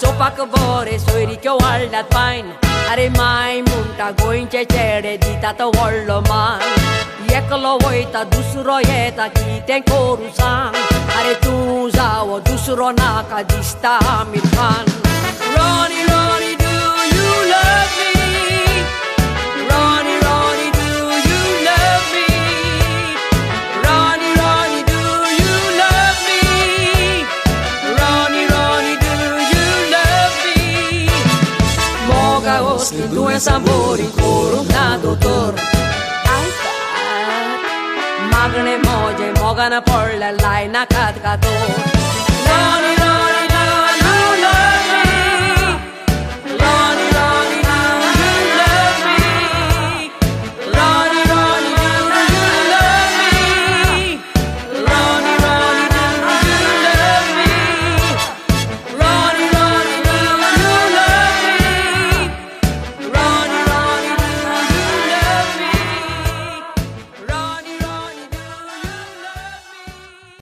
चोपाक बरे सोयरीच्यो वाडल्यात पायन अरे माय म्हणटा गोंयचे चेडे दितात व्हडलो मान एकलो वयता दुसरो येता कितें करूं सांग अरे तूं जावो दुसरो नाका दिसता आमीर Khan Ronnie Ronnie do you love me Ronnie Ronnie do you love me Ronnie Ronnie do you love me Ronnie Ronnie do you love me Moga ostri due sabori corunado tor Magne moje mogana porla lai nakat kato Ronnie